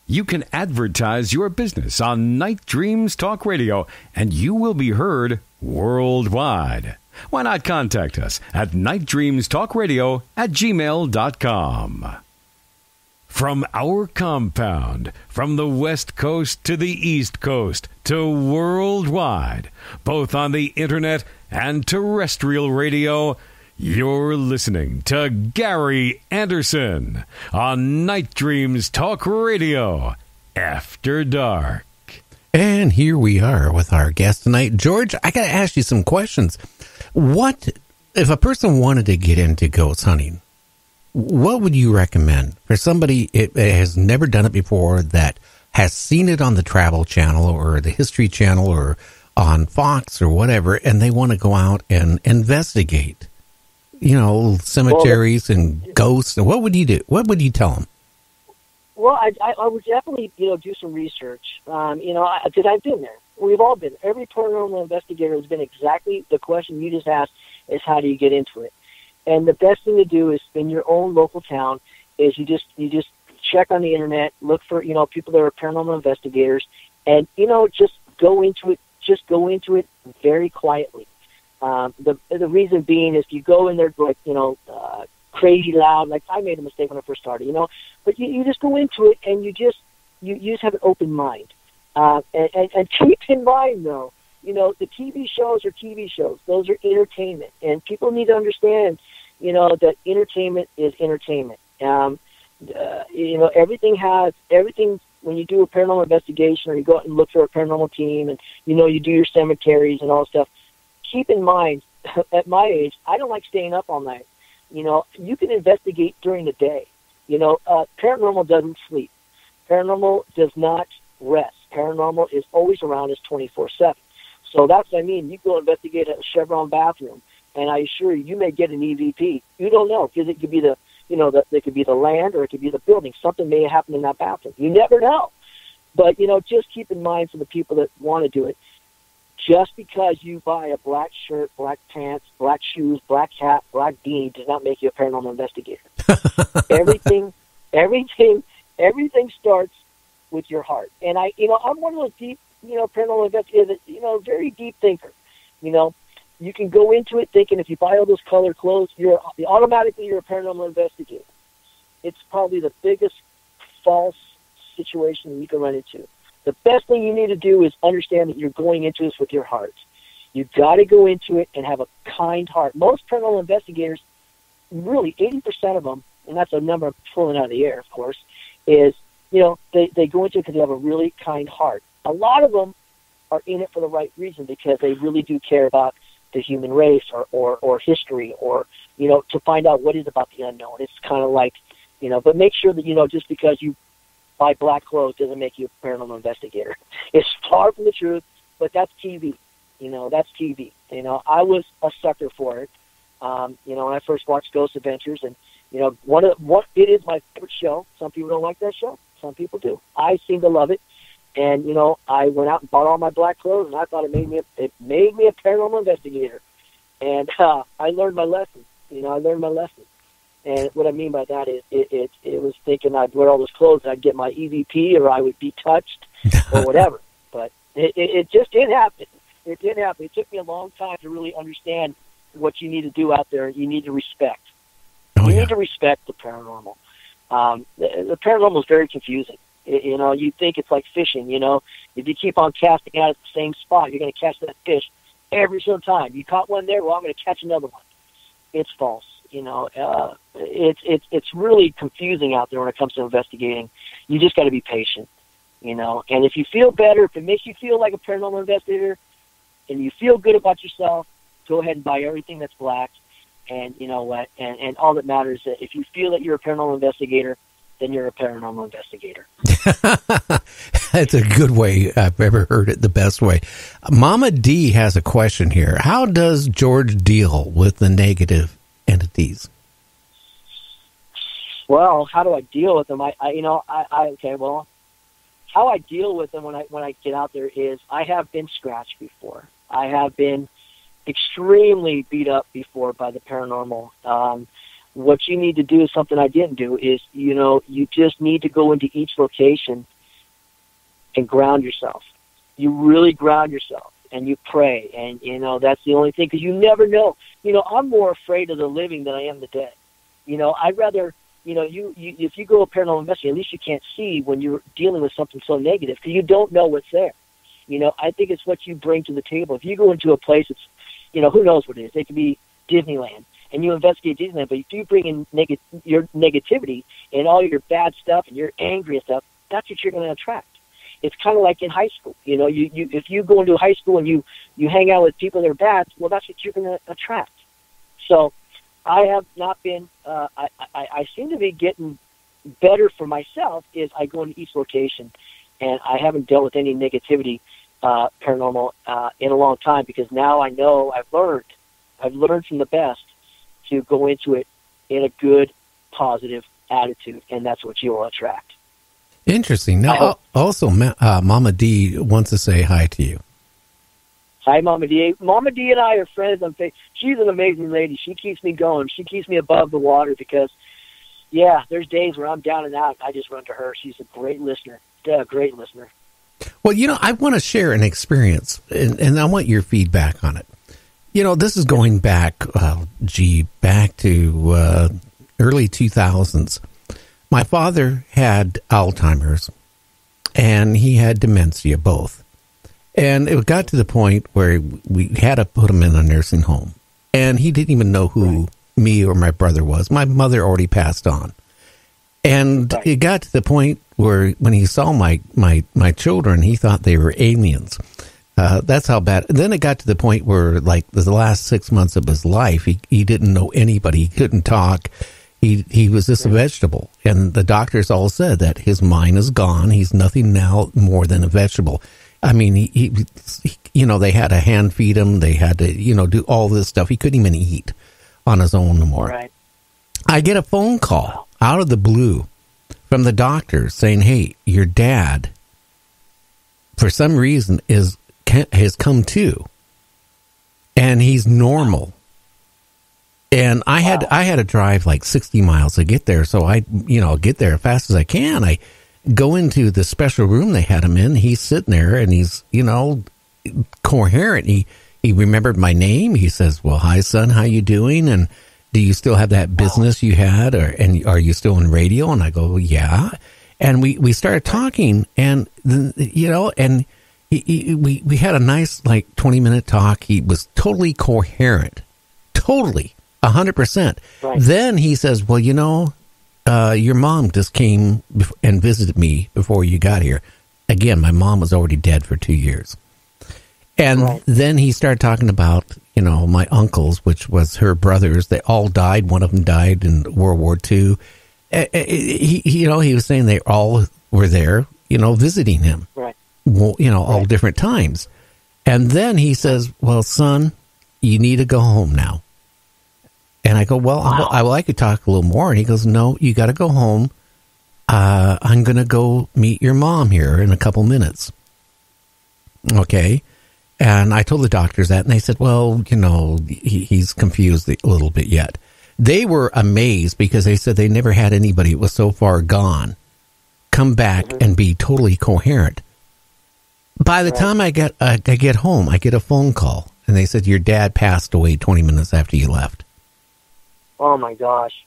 You can advertise your business on Night Dreams Talk Radio, and you will be heard worldwide. Why not contact us at nightdreamstalkradio@gmail.com. From our compound, from the West Coast to the East Coast to worldwide, both on the internet and terrestrial radio, you're listening to Gary Anderson on Night Dreams Talk Radio After Dark. And here we are with our guest tonight. George, I got to ask you some questions. What, if a person wanted to get into ghost hunting, what would you recommend for somebody that has never done it before, that has seen it on the Travel Channel or the History Channel or on Fox or whatever, and they want to go out and investigate, cemeteries and ghosts? What would you do? What would you tell them? Well, I would definitely, do some research, because I've been there. We've all been. Every paranormal investigator has been exactly the question you just asked is, how do you get into it? And the best thing to do is, in your own local town, is you just check on the internet, look for, people that are paranormal investigators, and, just go into it. Just go into it very quietly. The reason being is, you go in there like, crazy loud, like I made a mistake when I first started, but you just go into it and you just have an open mind. And keep in mind, though, the TV shows are TV shows. Those are entertainment, and people need to understand, that entertainment is entertainment. Everything when you do a paranormal investigation, or you go out and look for a paranormal team, and, you do your cemeteries and all that stuff, keep in mind, at my age, I don't like staying up all night. You can investigate during the day. Paranormal doesn't sleep. Paranormal does not rest. Paranormal is always around us 24/7. So that's what I mean. You go investigate a Chevron bathroom, and I assure you, you may get an EVP. You don't know, because it could be it could be the land, or it could be the building. Something may happen in that bathroom. You never know. But, just keep in mind, for the people that want to do it, just because you buy a black shirt, black pants, black shoes, black hat, black beanie does not make you a paranormal investigator. Everything starts with your heart. And I'm one of those deep, paranormal investigators, very deep thinker. You can go into it thinking, if you buy all those colored clothes, you're automatically a paranormal investigator. It's probably the biggest false situation you can run into. The best thing you need to do is understand that you're going into this with your heart. You've got to go into it and have a kind heart. Most paranormal investigators, really 80% of them, and that's a number I'm pulling out of the air, of course, is, they go into it because they have a really kind heart. A lot of them are in it for the right reason, because they really do care about the human race or history, or, to find out what is about the unknown. It's kind of like, but make sure that, just because you buy black clothes doesn't make you a paranormal investigator. It's far from the truth, but that's TV. That's TV. I was a sucker for it. When I first watched Ghost Adventures, and, it is my favorite show. Some people don't like that show. Some people do. I seem to love it. And, I went out and bought all my black clothes, and I thought it made me a paranormal investigator. And I learned my lesson. And what I mean by that is it was thinking I'd wear all those clothes and I'd get my EVP, or I would be touched or whatever. But it just didn't happen. It didn't happen. It took me a long time to really understand what you need to do out there. You need to respect. You need to respect the paranormal. The paranormal is very confusing. You think it's like fishing. If you keep on casting out at the same spot, you're going to catch that fish every single time. You caught one there, well, I'm going to catch another one. It's false. It's really confusing out there when it comes to investigating. You just got to be patient. And if you feel better, if it makes you feel like a paranormal investigator, and you feel good about yourself, go ahead and buy everything that's black. And you know what? And all that matters is that if you feel that you're a paranormal investigator, then you're a paranormal investigator. That's a good way. I've ever heard it the best way. Mama D has a question here. How does George deal with the negative entities? Well, how do I deal with them? How I deal with them when I get out there is, I have been scratched before. I have been extremely beat up before by the paranormal. What you need to do is something I didn't do is, you just need to go into each location and ground yourself. You really ground yourself, and you pray, and, you know, that's the only thing, because you never know. You know, I'm more afraid of the living than I am the dead. You know, I'd rather, you know, you if you go a paranormal investigator, at least you can't see when you're dealing with something so negative, because you don't know what's there. You know, I think it's what you bring to the table. If you go into a place, it's, you know, who knows what it is. It could be Disneyland, and you investigate Disneyland, but if you bring in your negativity and all your bad stuff and your angry stuff, that's what you're going to attract. It's kind of like in high school. You know, you if you go into high school and you hang out with people that are bad, well, that's what you're going to attract. So I have not been, I seem to be getting better for myself is I go into each location, and I haven't dealt with any negativity, paranormal, in a long time, because now I know I've learned from the best to go into it in a good, positive attitude, and that's what you will attract. Interesting. Now, also, Mama D wants to say hi to you. Hi, Mama D. Mama D and I are friends on Facebook. She's an amazing lady. She keeps me going. She keeps me above the water because, yeah, there's days where I'm down and out. I just run to her. She's a great listener. Great listener. Well, you know, I want to share an experience, and I want your feedback on it. You know, this is going back, back to early 2000s. My father had Alzheimer's, and he had dementia, both. And it got to the point where we had to put him in a nursing home. And he didn't even know who me or my brother was. My mother already passed on. And it got to the point where when he saw my children, he thought they were aliens. That's how bad. And then it got to the point where, like, the last 6 months of his life, he didn't know anybody. He couldn't talk. He was just a vegetable. And the doctors all said that his mind is gone. He's nothing now more than a vegetable. I mean, he you know, they had to hand feed him. They had to, you know, do all this stuff. He couldn't even eat on his own anymore. Right. I get a phone call out of the blue from the doctor saying, hey, your dad, for some reason, has come to, and he's normal. And I had to drive like 60 miles to get there. So I, you know, get there as fast as I can. I go into the special room they had him in. He's sitting there, and he's, you know, coherent. He remembered my name. He says, well, hi, son, how you doing? And do you still have that business you had? And are you still in radio? And I go, yeah. And we started talking, and, you know, and we had a nice, like, 20-minute talk. He was totally coherent. Totally. 100%. Right. Then he says, well, you know, your mom just came and visited me before you got here. Again, my mom was already dead for 2 years. And then he started talking about, you know, my uncles, which was her brothers. They all died. One of them died in World War II. You know, he was saying they all were there, you know, visiting him. Right. Well, you know, all different times. And then he says, well, son, you need to go home now. And I go, well, I would like to talk a little more. And he goes, no, you got to go home. I'm going to go meet your mom here in a couple minutes. Okay. And I told the doctors that, and they said, well, you know, he's confused a little bit yet. They were amazed because they said they never had anybody who was so far gone come back and be totally coherent. By the time I get home, I get a phone call, and they said, your dad passed away 20 minutes after you left. Oh, my gosh.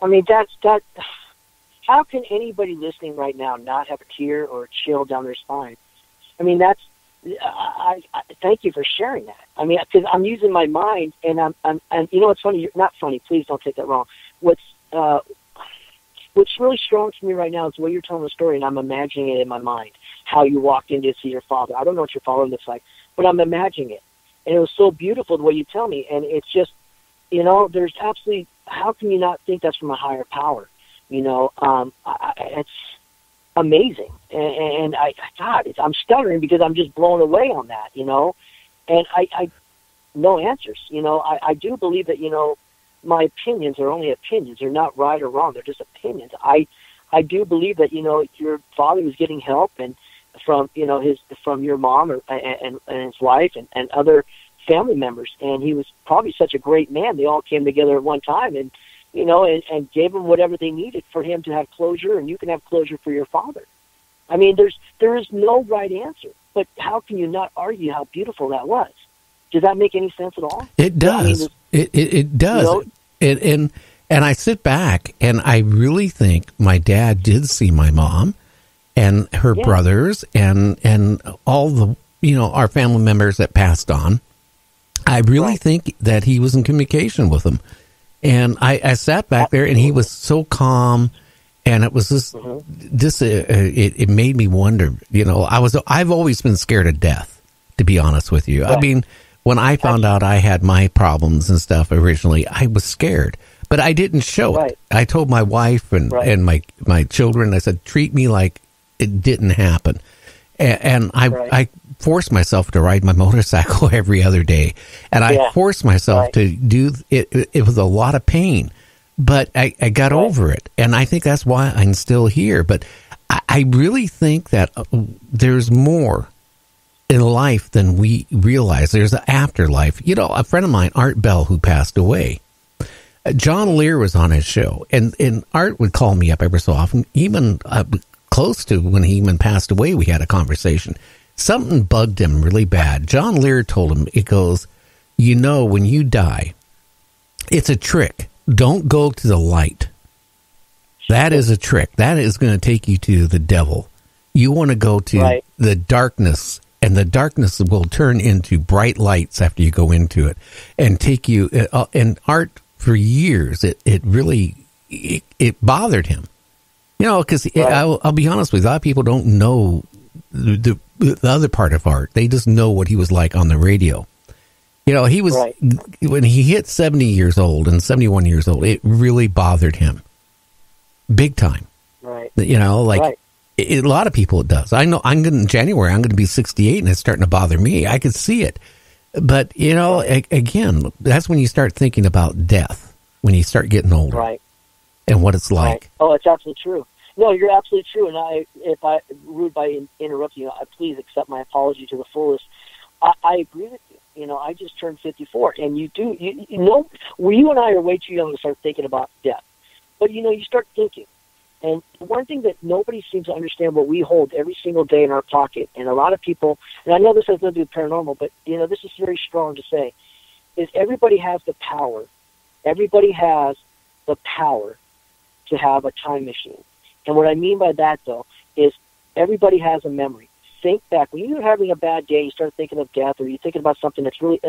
I mean, that. How can anybody listening right now not have a tear or a chill down their spine? I mean, that's, I thank you for sharing that. I mean, because I'm using my mind, and and you know what's funny? You're not funny. Please don't take that wrong. What's really strong to me right now is the way you're telling the story, and I'm imagining it in my mind, how you walked in to see your father. I don't know what your father looks like, but I'm imagining it. And it was so beautiful the way you tell me, and it's just, you know, there's absolutely, how can you not think that's from a higher power? You know, it's amazing. And I'm stuttering because I'm just blown away on that, you know, and I no answers, you know. I do believe that, you know, my opinions are only opinions. They're not right or wrong. They're just opinions. I do believe that, you know, your father was getting help and from, you know, from your mom and his wife and other family members. And he was probably such a great man. They all came together at one time and, you know, and gave him whatever they needed for him to have closure, and you can have closure for your father. I mean, there is no right answer, but how can you not argue how beautiful that was? Does that make any sense at all? It does. I mean, it does. And I sit back and I really think my dad did see my mom and her brothers and all the, our family members that passed on. I really think that he was in communication with them. And I sat back there and he was so calm. And it was it made me wonder, I've always been scared of death, to be honest with you. I mean, when I found out I had my problems and stuff originally, I was scared, but I didn't show it. I told my wife and my children, I said, treat me like it didn't happen. And I forced myself to ride my motorcycle every other day. And I forced myself to do it. It was a lot of pain, but I got over it. And I think that's why I'm still here. But I really think that there's more in life than we realize. There's an afterlife. A friend of mine, Art Bell, who passed away, John Lear was on his show, and Art would call me up every so often, even close to when he even passed away, we had a conversation. Something bugged him really bad. John Lear told him, it goes, when you die, it's a trick. Don't go to the light. That is a trick. That is going to take you to the devil. You want to go to the darkness, and the darkness will turn into bright lights after you go into it and take you. And Art, for years, it really bothered him. Because I'll be honest with you, a lot of people don't know the other part of Art. They just know what he was like on the radio. He was, when he hit 70 years old and 71 years old, it really bothered him. Big time. Right. A lot of people it does. I know in January, I'm going to be 68 and it's starting to bother me. I could see it. But, again, that's when you start thinking about death, when you start getting older. Right. And what it's like. Right. Oh, it's absolutely true. No, you're absolutely true. And if I rude by interrupting you, please accept my apology to the fullest. I agree with you. I just turned 54, and you and I are way too young to start thinking about death. But you start thinking, and one thing that nobody seems to understand, what we hold every single day in our pocket, and a lot of people, and I know this has nothing to do with paranormal, but this is very strong to say, is everybody has the power. Everybody has the power to have a time machine. And what I mean by that, though, is everybody has a memory. Think back. When you're having a bad day, you start thinking of death, or you're thinking about something that's really,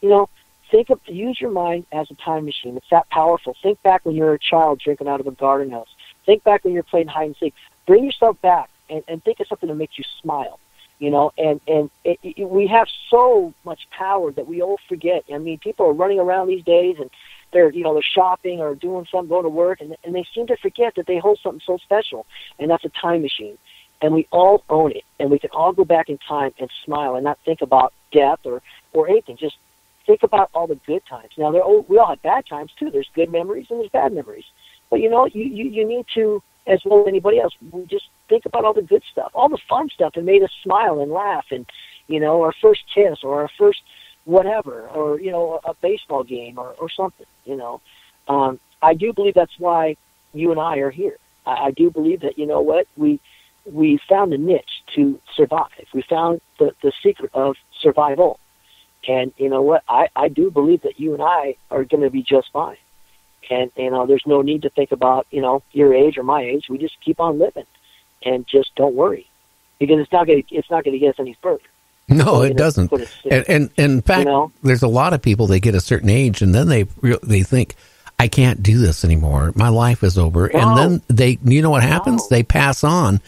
use your mind as a time machine. It's that powerful. Think back when you were a child drinking out of a garden hose. Think back when you're playing hide and seek. Bring yourself back and think of something that makes you smile. We have so much power that we all forget. I mean, people are running around these days, and they're shopping or doing something, going to work, and they seem to forget that they hold something so special, and that's a time machine. And we all own it, and we can all go back in time and smile and not think about death or anything. Just think about all the good times. Now, we all have bad times, too. There's good memories and there's bad memories. But, you need to, as well as anybody else, we just think about all the good stuff, all the fun stuff that made us smile and laugh, and, our first kiss or our first whatever, or, a baseball game or something, I do believe that's why you and I are here. I do believe that, we found a niche to survive. We found the secret of survival. And I do believe that you and I are going to be just fine. And, there's no need to think about, your age or my age. We just keep on living and just don't worry, because it's not going to get us any further. No, it doesn't. And in fact, there's a lot of people, they get a certain age and then they think, I can't do this anymore. My life is over. No. And then what happens? They pass on